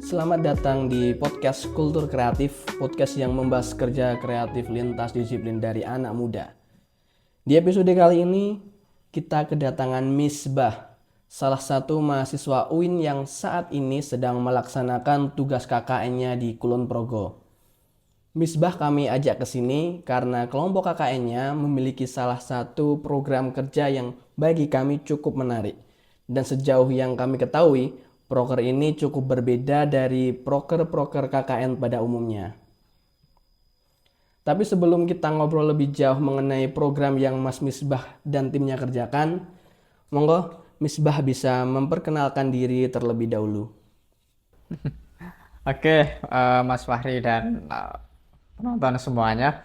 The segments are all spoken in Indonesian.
Selamat datang di podcast Kultur Kreatif, podcast yang membahas kerja kreatif lintas disiplin dari anak muda. Di episode kali ini, kita kedatangan Misbah, salah satu mahasiswa UIN yang saat ini sedang melaksanakan tugas KKN-nya di Kulon Progo. Misbah kami ajak ke sini karena kelompok KKN-nya memiliki salah satu program kerja yang bagi kami cukup menarik. Dan sejauh yang kami ketahui, proker ini cukup berbeda dari proker-proker KKN pada umumnya. Tapi sebelum kita ngobrol lebih jauh mengenai program yang Mas Misbah dan timnya kerjakan, monggo Misbah bisa memperkenalkan diri terlebih dahulu. Oke, Mas Fahri dan penonton semuanya.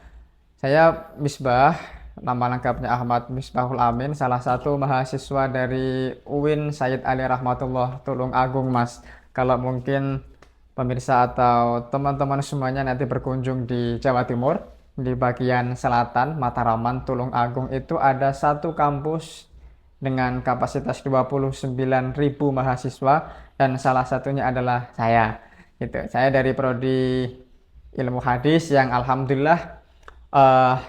Saya Misbah, nama lengkapnya Ahmad Misbahul Amin, salah satu mahasiswa dari UIN Sayyid Ali Rahmatullah Tulung Agung, Mas. Kalau mungkin pemirsa atau teman-teman semuanya nanti berkunjung di Jawa Timur, di bagian selatan, Mataraman, Tulung Agung, itu ada satu kampus dengan kapasitas 29.000 mahasiswa dan salah satunya adalah saya. Gitu. Saya dari Prodi Ilmu Hadis yang alhamdulillah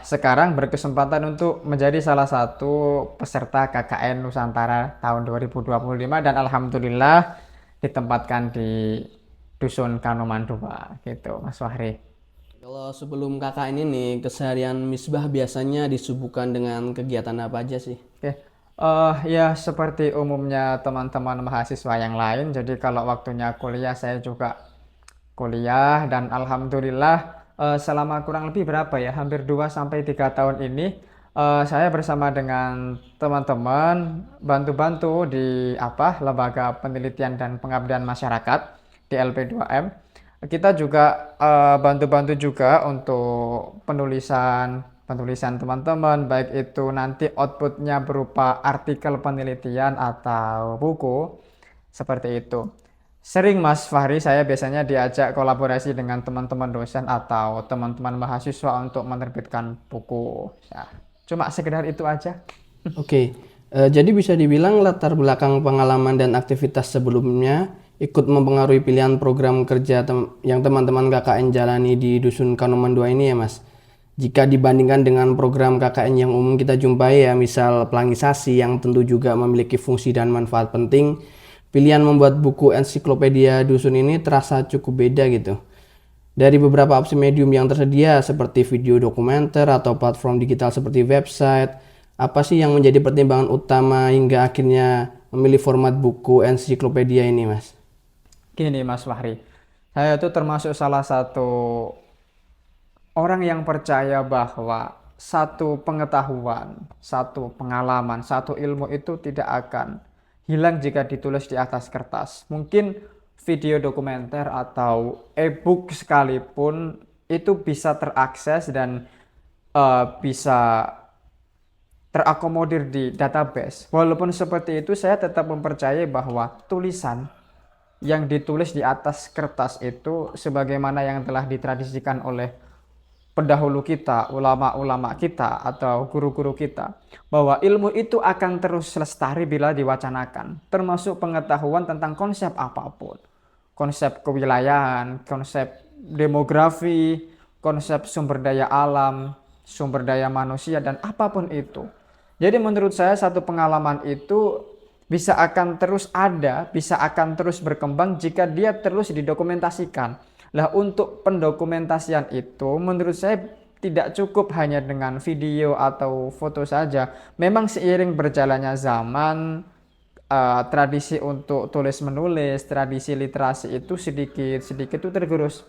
sekarang berkesempatan untuk menjadi salah satu peserta KKN Nusantara tahun 2025 dan alhamdulillah ditempatkan di Dusun Kanoman 2 gitu, Mas Fahri. Kalau sebelum KKN ini, keseharian Misbah biasanya disibukkan dengan kegiatan apa aja sih? Oke. Ya seperti umumnya teman-teman mahasiswa yang lain. Jadi kalau waktunya kuliah saya juga kuliah dan alhamdulillah selama kurang lebih berapa ya, hampir 2 sampai 3 tahun ini saya bersama dengan teman-teman bantu-bantu di Lembaga Penelitian dan Pengabdian Masyarakat di LP2M. Kita juga bantu-bantu juga untuk penulisan teman-teman, baik itu nanti outputnya berupa artikel penelitian atau buku seperti itu. Sering Mas Fahri, saya biasanya diajak kolaborasi dengan teman-teman dosen atau teman-teman mahasiswa untuk menerbitkan buku. Ya, cuma sekedar itu aja. Oke, jadi bisa dibilang latar belakang pengalaman dan aktivitas sebelumnya ikut mempengaruhi pilihan program kerja yang teman-teman KKN jalani di Dusun Kanoman 2 ini ya Mas. Jika dibandingkan dengan program KKN yang umum kita jumpai ya, misal pelangisasi yang tentu juga memiliki fungsi dan manfaat penting, pilihan membuat buku ensiklopedia dusun ini terasa cukup beda gitu. Dari beberapa opsi medium yang tersedia seperti video dokumenter atau platform digital seperti website, apa sih yang menjadi pertimbangan utama hingga akhirnya memilih format buku ensiklopedia ini Mas? Gini Mas Fahri, saya itu termasuk salah satu orang yang percaya bahwa satu pengetahuan, satu pengalaman, satu ilmu itu tidak akan hilang jika ditulis di atas kertas. Mungkin video dokumenter atau e-book sekalipun itu bisa terakses dan bisa terakomodir di database. Walaupun seperti itu, saya tetap mempercayai bahwa tulisan yang ditulis di atas kertas itu sebagaimana yang telah ditradisikan oleh pendahulu kita, ulama-ulama kita atau guru-guru kita, bahwa ilmu itu akan terus lestari bila diwacanakan, termasuk pengetahuan tentang konsep apapun, konsep kewilayahan, konsep demografi, konsep sumber daya alam, sumber daya manusia, dan apapun itu. Jadi menurut saya satu pengalaman itu bisa akan terus ada, bisa akan terus berkembang jika dia terus didokumentasikan. Nah, untuk pendokumentasian itu menurut saya tidak cukup hanya dengan video atau foto saja. Memang seiring berjalannya zaman, tradisi untuk tulis-menulis, tradisi literasi itu sedikit-sedikit itu tergerus.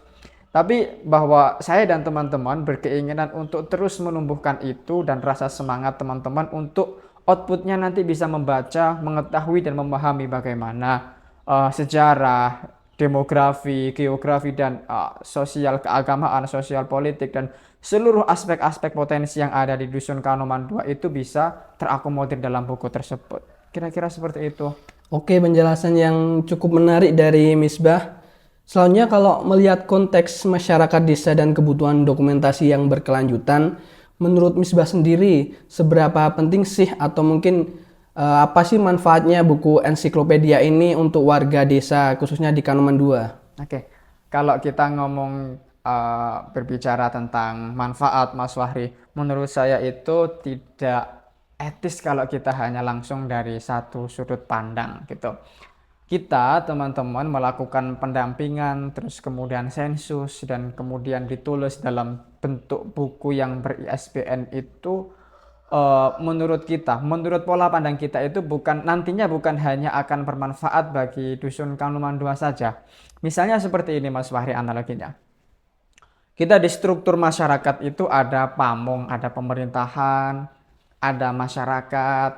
Tapi bahwa saya dan teman-teman berkeinginan untuk terus menumbuhkan itu dan rasa semangat teman-teman untuk outputnya nanti bisa membaca, mengetahui dan memahami bagaimana sejarah, demografi, geografi, dan sosial keagamaan, sosial politik, dan seluruh aspek-aspek potensi yang ada di Dusun Kanoman 2 itu bisa terakomodir dalam buku tersebut. Kira-kira seperti itu. Oke, penjelasan yang cukup menarik dari Misbah. Selanjutnya kalau melihat konteks masyarakat desa dan kebutuhan dokumentasi yang berkelanjutan, menurut Misbah sendiri seberapa penting sih atau mungkin apa sih manfaatnya buku ensiklopedia ini untuk warga desa khususnya di Kanoman 2? Oke, kalau kita ngomong berbicara tentang manfaat, Mas Fahri, menurut saya itu tidak etis kalau kita hanya langsung dari satu sudut pandang gitu. Kita, teman-teman, melakukan pendampingan, terus kemudian sensus, dan kemudian ditulis dalam bentuk buku yang ber-ISBN itu menurut kita, menurut pola pandang kita itu nantinya bukan hanya akan bermanfaat bagi dusun Kanoman 2 saja. Misalnya seperti ini Mas Fahri analoginya. Kita di struktur masyarakat itu ada pamong, ada pemerintahan, ada masyarakat,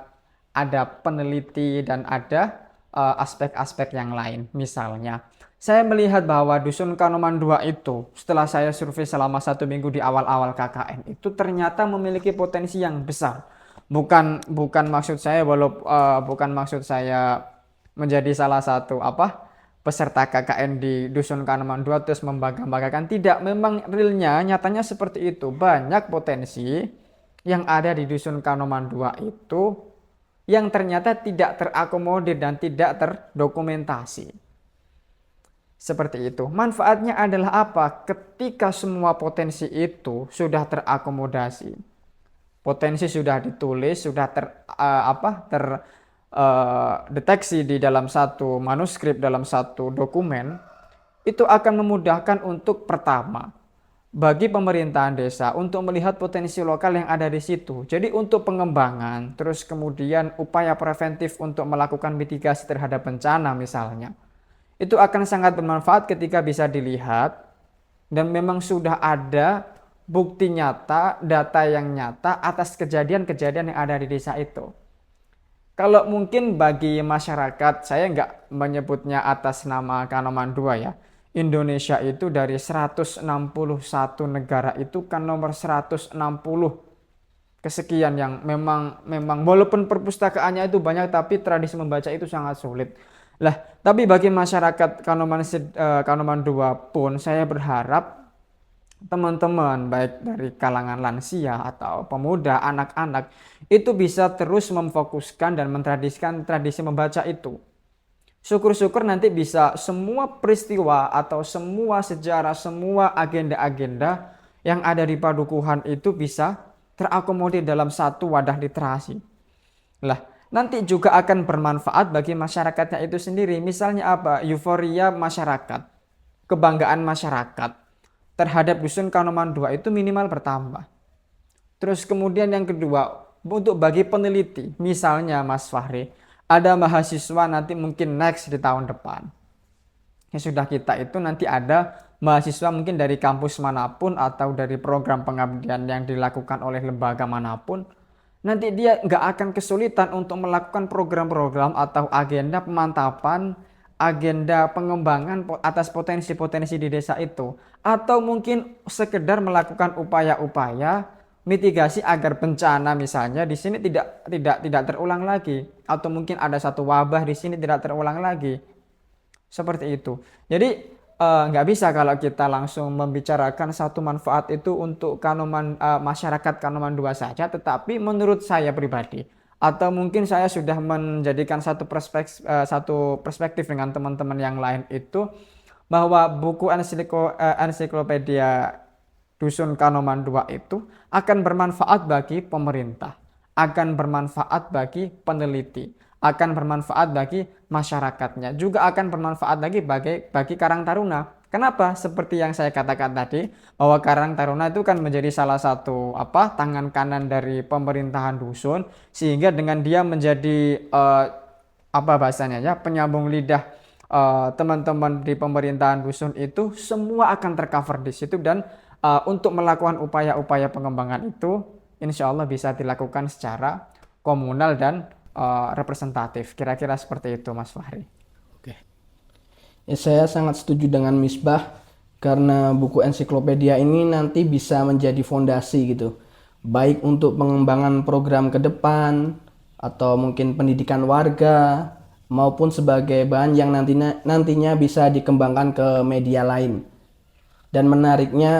ada peneliti, dan ada aspek-aspek yang lain. Misalnya, saya melihat bahwa dusun Kanoman 2 itu setelah saya survei selama 1 minggu di awal-awal KKN itu ternyata memiliki potensi yang besar. Bukan maksud saya bukan maksud saya menjadi salah satu peserta KKN di dusun Kanoman 2 terus membangga-banggakan. Tidak, memang realnya nyatanya seperti itu. Banyak potensi yang ada di dusun Kanoman 2 itu yang ternyata tidak terakomodir dan tidak terdokumentasi. Seperti itu. Manfaatnya adalah apa? Ketika semua potensi itu sudah terakomodasi, potensi sudah ditulis, sudah terdeteksi di dalam satu manuskrip, dalam satu dokumen, itu akan memudahkan untuk pertama, bagi pemerintahan desa untuk melihat potensi lokal yang ada di situ. Jadi untuk pengembangan, terus kemudian upaya preventif untuk melakukan mitigasi terhadap bencana misalnya, itu akan sangat bermanfaat ketika bisa dilihat dan memang sudah ada bukti nyata, data yang nyata atas kejadian-kejadian yang ada di desa itu. Kalau mungkin bagi masyarakat, saya nggak menyebutnya atas nama Kanoman 2 ya. Indonesia itu dari 161 negara itu kan nomor 160 kesekian yang memang walaupun perpustakaannya itu banyak tapi tradisi membaca itu sangat sulit. Lah, tapi bagi masyarakat Kanoman 2 pun saya berharap teman-teman baik dari kalangan lansia atau pemuda, anak-anak itu bisa terus memfokuskan dan mentradisikan tradisi membaca itu. Syukur-syukur nanti bisa semua peristiwa atau semua sejarah, semua agenda-agenda yang ada di padukuhan itu bisa terakomodir dalam satu wadah literasi. Lah, nanti juga akan bermanfaat bagi masyarakatnya itu sendiri. Misalnya apa? Euforia masyarakat, kebanggaan masyarakat terhadap dusun Kanoman 2 itu minimal bertambah. Terus kemudian yang kedua, untuk bagi peneliti, misalnya Mas Fahri, ada mahasiswa nanti mungkin next di tahun depan. Yang sudah kita itu nanti ada mahasiswa mungkin dari kampus manapun atau dari program pengabdian yang dilakukan oleh lembaga manapun. Nanti dia nggak akan kesulitan untuk melakukan program-program atau agenda pemantapan, agenda pengembangan atas potensi-potensi di desa itu. Atau mungkin sekedar melakukan upaya-upaya mitigasi agar bencana misalnya di sini tidak terulang lagi, atau mungkin ada satu wabah di sini tidak terulang lagi, seperti itu. Jadi nggak bisa kalau kita langsung membicarakan satu manfaat itu untuk masyarakat Kanoman 2 saja, tetapi menurut saya pribadi atau mungkin saya sudah menjadikan satu perspektif dengan teman-teman yang lain itu bahwa buku ensiklopedia Dusun Kanoman 2 itu akan bermanfaat bagi pemerintah, akan bermanfaat bagi peneliti, akan bermanfaat bagi masyarakatnya, juga akan bermanfaat lagi bagi Karang Taruna. Kenapa? Seperti yang saya katakan tadi, bahwa Karang Taruna itu kan menjadi salah satu tangan kanan dari pemerintahan dusun, sehingga dengan dia menjadi penyambung lidah teman-teman di pemerintahan dusun itu semua akan tercover di situ, dan untuk melakukan upaya-upaya pengembangan itu insya Allah bisa dilakukan secara komunal dan representatif. Kira-kira seperti itu Mas Fahri. Oke. Ya, saya sangat setuju dengan Misbah karena buku ensiklopedia ini nanti bisa menjadi fondasi gitu. Baik untuk pengembangan program ke depan atau mungkin pendidikan warga maupun sebagai bahan yang nantinya bisa dikembangkan ke media lain. Dan menariknya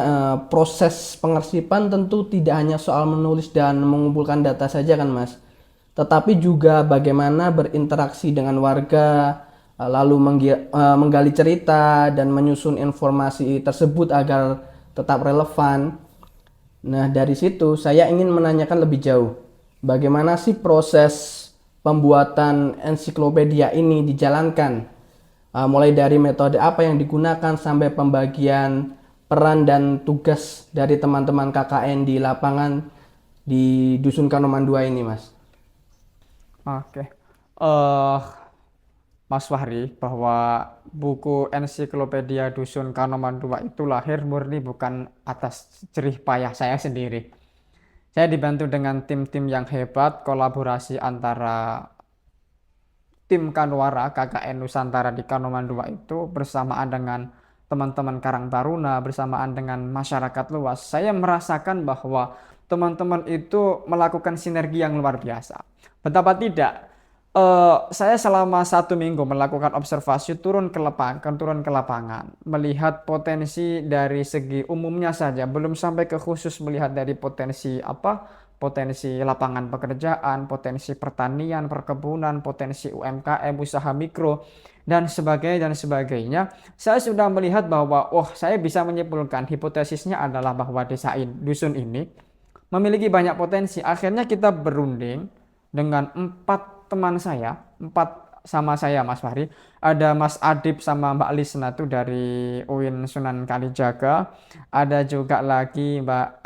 proses pengarsipan tentu tidak hanya soal menulis dan mengumpulkan data saja kan Mas, tetapi juga bagaimana berinteraksi dengan warga, lalu menggali cerita dan menyusun informasi tersebut agar tetap relevan. Nah, dari situ saya ingin menanyakan lebih jauh, bagaimana sih proses pembuatan ensiklopedia ini dijalankan? Mulai dari metode apa yang digunakan sampai pembagian peran dan tugas dari teman-teman KKN di lapangan di Dusun Kanoman 2 ini, Mas. Oke. Mas Fahri, bahwa buku ensiklopedia Dusun Kanoman 2 itu lahir murni bukan atas jerih payah saya sendiri. Saya dibantu dengan tim-tim yang hebat, kolaborasi antara tim Kanwara KKN Nusantara di Kanoman 2 itu bersamaan dengan teman-teman Karang Taruna, bersamaan dengan masyarakat luas. Saya merasakan bahwa teman-teman itu melakukan sinergi yang luar biasa. Betapa tidak, saya selama 1 minggu melakukan observasi turun ke lapangan, melihat potensi dari segi umumnya saja, belum sampai ke khusus melihat dari potensi potensi lapangan pekerjaan, potensi pertanian, perkebunan, potensi UMKM, usaha mikro, dan sebagainya. Saya sudah melihat bahwa, saya bisa menyimpulkan hipotesisnya adalah bahwa dusun ini memiliki banyak potensi. Akhirnya kita berunding dengan 4 sama saya, Mas Fahri. Ada Mas Adib sama Mbak Lisna tuh dari UIN Sunan Kalijaga. Ada juga lagi Mbak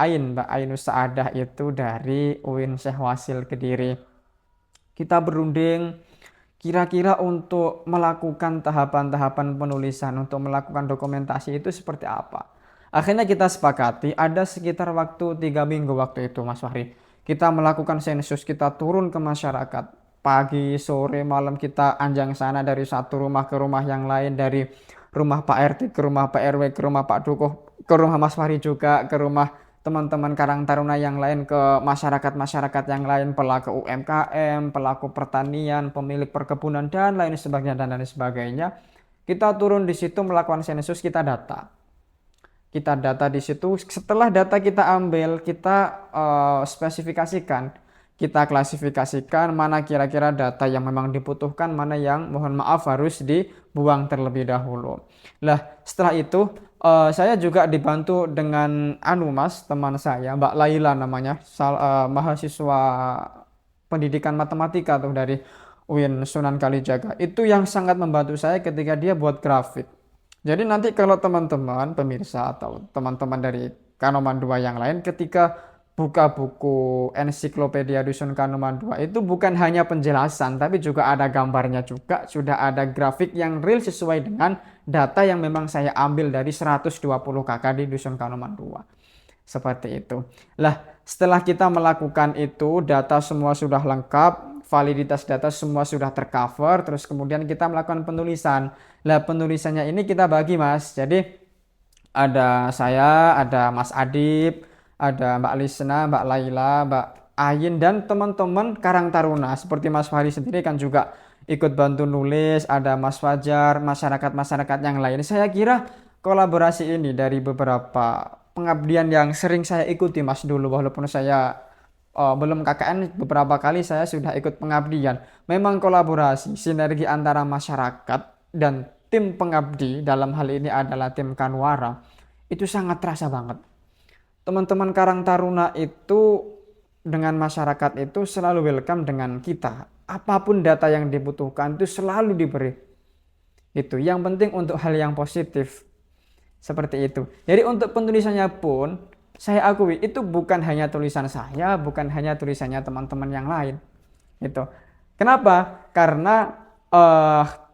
Ainus Saadah itu dari UIN Syekh Wasil Kediri. Kita berunding kira-kira untuk melakukan tahapan-tahapan penulisan, untuk melakukan dokumentasi itu seperti apa. Akhirnya kita sepakati ada sekitar waktu 3 minggu waktu itu, Mas Fahri. Kita melakukan sensus, kita turun ke masyarakat. Pagi, sore, malam kita anjang sana dari satu rumah ke rumah yang lain, dari rumah Pak RT ke rumah Pak RW, ke rumah Pak Dukuh, ke rumah Mas Fahri juga, ke rumah teman-teman Karang Taruna yang lain, ke masyarakat-masyarakat yang lain, pelaku UMKM, pelaku pertanian, pemilik perkebunan, dan lain sebagainya. Kita turun di situ melakukan sensus, kita data di situ. Setelah data kita ambil, kita spesifikasikan, kita klasifikasikan mana kira-kira data yang memang dibutuhkan, mana yang mohon maaf harus dibuang terlebih dahulu. Lah, setelah itu saya juga dibantu dengan teman saya, Mbak Laila namanya, mahasiswa pendidikan matematika tuh dari UIN Sunan Kalijaga. Itu yang sangat membantu saya ketika dia buat grafik. Jadi nanti kalau teman-teman pemirsa atau teman-teman dari Kanoman 2 yang lain ketika buka buku ensiklopedia Dusun Kanoman 2 itu bukan hanya penjelasan, tapi juga ada gambarnya juga, sudah ada grafik yang real sesuai dengan data yang memang saya ambil dari 120 KK di Dusun Kanoman 2. Seperti itu. Lah, setelah kita melakukan itu, data semua sudah lengkap, validitas data semua sudah tercover, terus kemudian kita melakukan penulisan. Lah, penulisannya ini kita bagi, Mas. Jadi ada saya, ada Mas Adib, ada Mbak Lisna, Mbak Laila, Mbak Ayin, dan teman-teman Karang Taruna. Seperti Mas Fahri sendiri kan juga ikut bantu nulis, ada Mas Fajar, masyarakat-masyarakat yang lain. Saya kira kolaborasi ini dari beberapa pengabdian yang sering saya ikuti, Mas, dulu. Walaupun saya belum KKN, beberapa kali saya sudah ikut pengabdian. Memang kolaborasi, sinergi antara masyarakat dan tim pengabdi, dalam hal ini adalah tim Kanwara, itu sangat terasa banget. Teman-teman Karang Taruna itu dengan masyarakat itu selalu welcome dengan kita. Apapun data yang dibutuhkan itu selalu diberi. Itu yang penting untuk hal yang positif. Seperti itu. Jadi untuk penulisannya pun saya akui itu bukan hanya tulisan saya, bukan hanya tulisannya teman-teman yang lain. Itu. Kenapa? Karena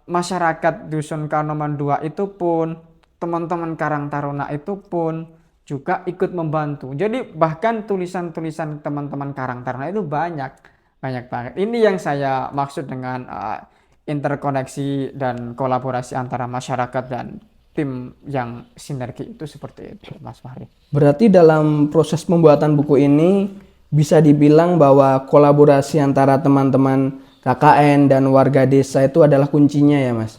masyarakat Dusun Kanoman 2 itu pun, teman-teman Karang Taruna itu pun juga ikut membantu. Jadi bahkan tulisan-tulisan teman-teman Karang Taruna itu banyak banget. Ini yang saya maksud dengan interkoneksi dan kolaborasi antara masyarakat dan tim yang sinergi itu, seperti itu, Mas Fahri. Berarti dalam proses pembuatan buku ini bisa dibilang bahwa kolaborasi antara teman-teman KKN dan warga desa itu adalah kuncinya ya, Mas.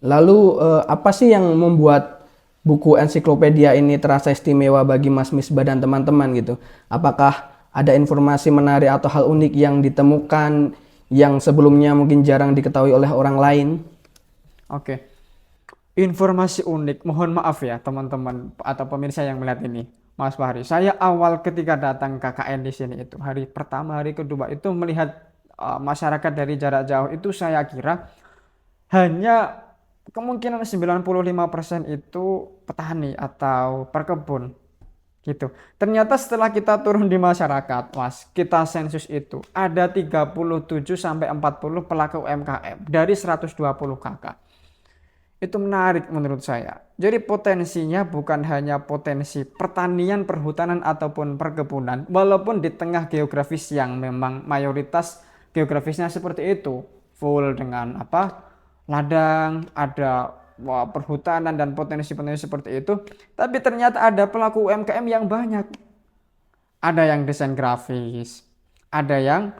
Lalu apa sih yang membuat buku ensiklopedia ini terasa istimewa bagi Mas Misbah dan teman-teman gitu? Apakah ada informasi menarik atau hal unik yang ditemukan yang sebelumnya mungkin jarang diketahui oleh orang lain? Oke. Informasi unik, mohon maaf ya teman-teman atau pemirsa yang melihat ini, Mas Fahri. Saya awal ketika datang KKN di sini itu hari pertama, hari kedua itu melihat masyarakat dari jarak jauh itu saya kira hanya kemungkinan 95% itu petani atau perkebun gitu. Ternyata setelah kita turun di masyarakat, Mas, kita sensus itu ada 37 sampai 40 pelaku UMKM dari 120 kakak. Itu menarik menurut saya. Jadi potensinya bukan hanya potensi pertanian, perhutanan ataupun perkebunan, walaupun di tengah geografis yang memang mayoritas geografisnya seperti itu, full dengan ladang, ada perhutanan dan potensi-potensi seperti itu. Tapi ternyata ada pelaku UMKM yang banyak. Ada yang desain grafis, ada yang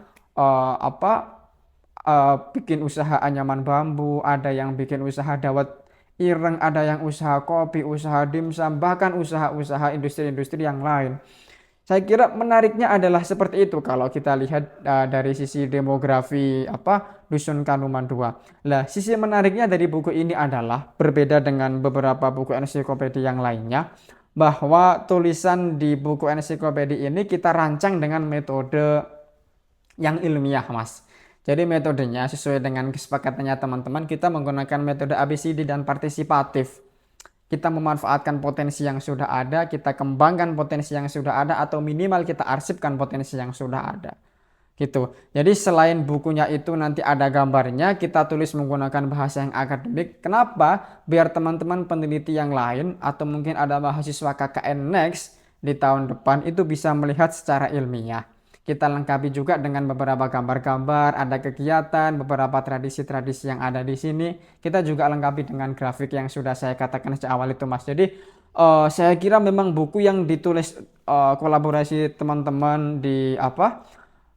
bikin usaha anyaman bambu, ada yang bikin usaha dawet ireng, ada yang usaha kopi, usaha dimsum, bahkan usaha-usaha industri-industri yang lain. Saya kira menariknya adalah seperti itu kalau kita lihat dari sisi demografi Dusun Kanuman 2. Lah, sisi menariknya dari buku ini adalah berbeda dengan beberapa buku ensiklopedia yang lainnya, bahwa tulisan di buku ensiklopedia ini kita rancang dengan metode yang ilmiah, Mas. Jadi metodenya sesuai dengan kesepakatannya teman-teman, kita menggunakan metode ABCD dan partisipatif. Kita memanfaatkan potensi yang sudah ada, kita kembangkan potensi yang sudah ada, atau minimal kita arsipkan potensi yang sudah ada. Gitu. Jadi selain bukunya itu nanti ada gambarnya, kita tulis menggunakan bahasa yang akademik. Kenapa? Biar teman-teman peneliti yang lain atau mungkin ada mahasiswa KKN Next di tahun depan itu bisa melihat secara ilmiah. Kita lengkapi juga dengan beberapa gambar-gambar, ada kegiatan, beberapa tradisi-tradisi yang ada di sini. Kita juga lengkapi dengan grafik yang sudah saya katakan sejak awal itu, Mas. Jadi saya kira memang buku yang ditulis kolaborasi teman-teman di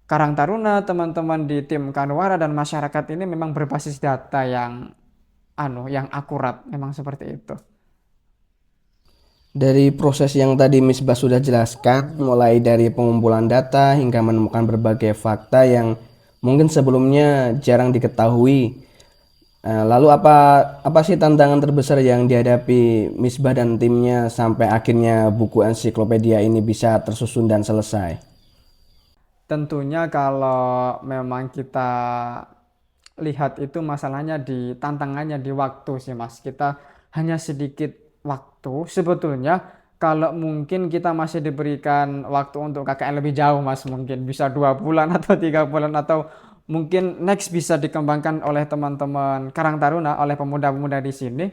Karang Taruna, teman-teman di tim Kanwara dan masyarakat ini memang berbasis data yang yang akurat, memang seperti itu. Dari proses yang tadi Misbah sudah jelaskan, mulai dari pengumpulan data hingga menemukan berbagai fakta yang mungkin sebelumnya jarang diketahui. Lalu apa sih tantangan terbesar yang dihadapi Misbah dan timnya sampai akhirnya buku ensiklopedia ini bisa tersusun dan selesai? Tentunya kalau memang kita lihat itu masalahnya di tantangannya di waktu sih, Mas. Kita hanya sedikit waktu. Sebetulnya kalau mungkin kita masih diberikan waktu untuk KKN lebih jauh, Mas, mungkin bisa 2 bulan atau 3 bulan, atau mungkin next bisa dikembangkan oleh teman-teman Karang Taruna, oleh pemuda-pemuda di sini.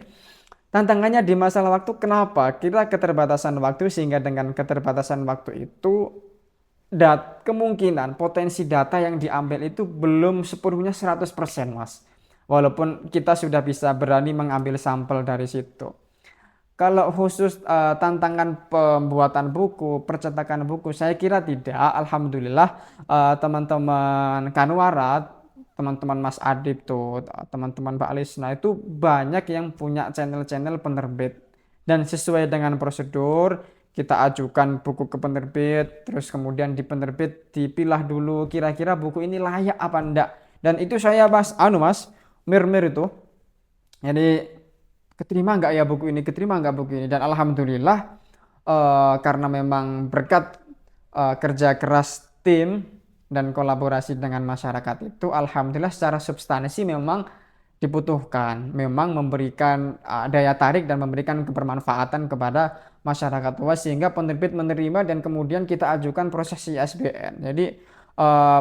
Tantangannya di masalah waktu. Kenapa? Kita keterbatasan waktu, sehingga dengan keterbatasan waktu itu kemungkinan potensi data yang diambil itu belum sepenuhnya 100%, Mas. Walaupun kita sudah bisa berani mengambil sampel dari situ. Kalau khusus tantangan pembuatan buku, percetakan buku, saya kira tidak. Alhamdulillah teman-teman Kanwara, teman-teman Mas Adib tuh, teman-teman Mbak Lisna itu banyak yang punya channel-channel penerbit. Dan sesuai dengan prosedur, kita ajukan buku ke penerbit, terus kemudian di penerbit dipilah dulu kira-kira buku ini layak apa enggak. Dan itu saya Mas, mir-mir itu. Jadi keterima enggak ya buku ini, keterima enggak buku ini. Dan alhamdulillah karena memang berkat kerja keras tim dan kolaborasi dengan masyarakat itu, alhamdulillah secara substansi memang dibutuhkan, memang memberikan daya tarik dan memberikan kebermanfaatan kepada masyarakat luas, sehingga penerbit menerima dan kemudian kita ajukan proses ISBN. Jadi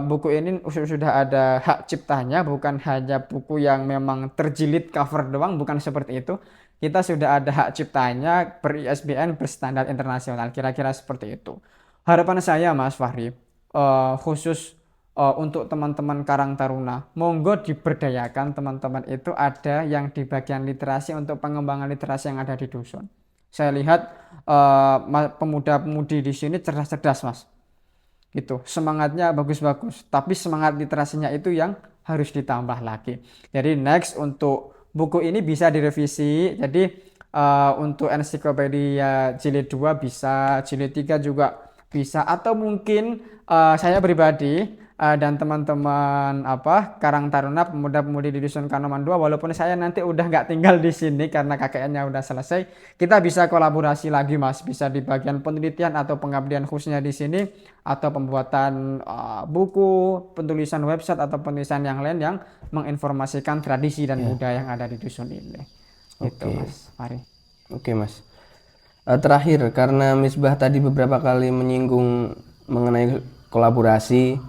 buku ini sudah ada hak ciptanya, bukan hanya buku yang memang terjilid cover doang, bukan seperti itu. Kita sudah ada hak ciptanya, ber-ISBN, berstandar internasional, kira-kira seperti itu. Harapan saya, Mas Fahri, khusus untuk teman-teman Karang Taruna, monggo diberdayakan teman-teman itu ada yang di bagian literasi untuk pengembangan literasi yang ada di dusun. Saya lihat pemuda-pemudi di sini cerdas-cerdas, Mas. Gitu, semangatnya bagus-bagus, tapi semangat literasinya itu yang harus ditambah lagi. Jadi next untuk buku ini bisa direvisi. Jadi untuk ensiklopedia jilid 2 bisa, jilid 3 juga bisa, atau mungkin saya pribadi dan teman-teman Karang Taruna pemuda-pemudi di Dusun Kanoman 2, walaupun saya nanti udah nggak tinggal di sini karena KKN-nya udah selesai, kita bisa kolaborasi lagi Mas, bisa di bagian penelitian atau pengabdian khususnya di sini, atau pembuatan buku, penulisan website atau penulisan yang lain yang menginformasikan tradisi dan budaya yang ada di dusun ini. Gitu Mas Fahri. Oke Mas. Terakhir, karena Misbah tadi beberapa kali menyinggung mengenai kolaborasi,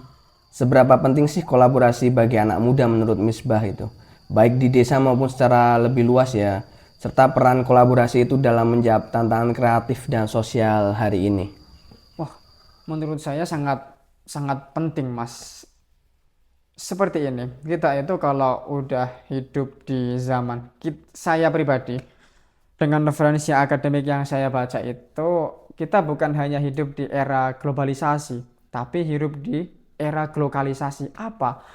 seberapa penting sih kolaborasi bagi anak muda menurut Misbah itu? Baik di desa maupun secara lebih luas ya, serta peran kolaborasi itu dalam menjawab tantangan kreatif dan sosial hari ini. Wah, menurut saya sangat sangat penting Mas. Seperti ini, kita itu kalau udah hidup di zaman, saya pribadi, dengan referensi akademik yang saya baca itu, kita bukan hanya hidup di era globalisasi, tapi hidup di era globalisasi. Apa?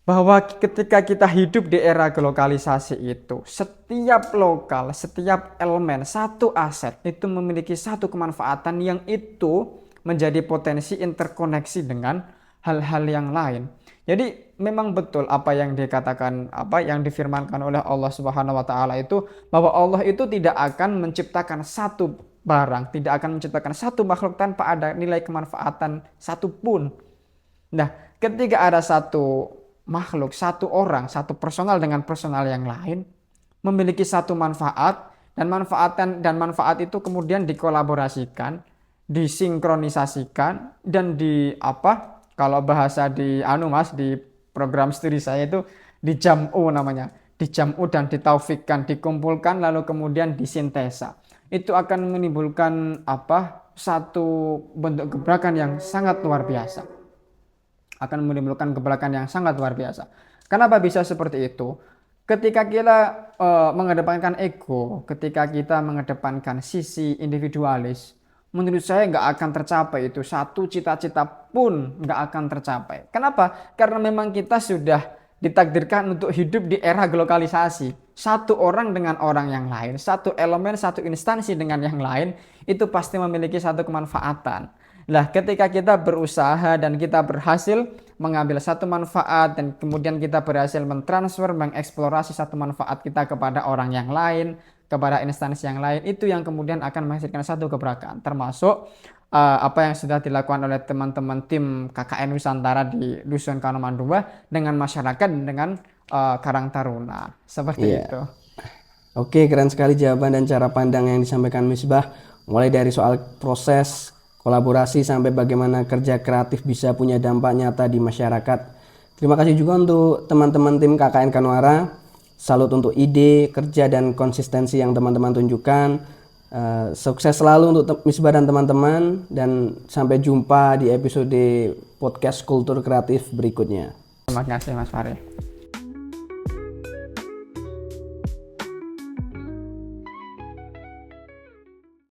Bahwa ketika kita hidup di era globalisasi itu, setiap lokal, setiap elemen, satu aset itu memiliki satu kemanfaatan yang itu menjadi potensi interkoneksi dengan hal-hal yang lain. Jadi memang betul apa yang dikatakan, apa yang difirmankan oleh Allah Subhanahu wa taala itu, bahwa Allah itu tidak akan menciptakan satu barang, tidak akan menciptakan satu makhluk tanpa ada nilai kemanfaatan satupun. Nah, ketika ada satu makhluk, satu orang, satu personal dengan personal yang lain memiliki satu manfaat, dan manfaat itu kemudian dikolaborasikan, disinkronisasikan, dan kalau bahasa di Mas, di program studi saya itu dijam'u namanya, dijam'u dan ditaufikkan, dikumpulkan lalu kemudian disintesa. Itu akan menimbulkan satu bentuk gebrakan yang sangat luar biasa. Akan menimbulkan gebrakan yang sangat luar biasa. Kenapa bisa seperti itu? Ketika kita mengedepankan ego, ketika kita mengedepankan sisi individualis, menurut saya nggak akan tercapai itu. Satu cita-cita pun nggak akan tercapai. Kenapa? Karena memang kita sudah ditakdirkan untuk hidup di era globalisasi. Satu orang dengan orang yang lain, satu elemen, satu instansi dengan yang lain, itu pasti memiliki satu kemanfaatan. Nah, ketika kita berusaha dan kita berhasil mengambil satu manfaat dan kemudian kita berhasil mentransfer, mengeksplorasi satu manfaat kita kepada orang yang lain, kepada instansi yang lain, itu yang kemudian akan menghasilkan satu gebrakan, termasuk apa yang sudah dilakukan oleh teman-teman tim KKN Nusantara di Dusun Kanoman 2 dengan masyarakat, dengan Karang Taruna, seperti itu. Oke, keren sekali jawaban dan cara pandang yang disampaikan Misbah, mulai dari soal proses kolaborasi sampai bagaimana kerja kreatif bisa punya dampak nyata di masyarakat. Terima kasih juga untuk teman-teman tim KKN Kanuara. Salut untuk ide, kerja, dan konsistensi yang teman-teman tunjukkan. Sukses selalu untuk Misbah dan teman-teman, dan sampai jumpa di episode podcast Kultur Kreatif berikutnya. Terima kasih Mas Fahri.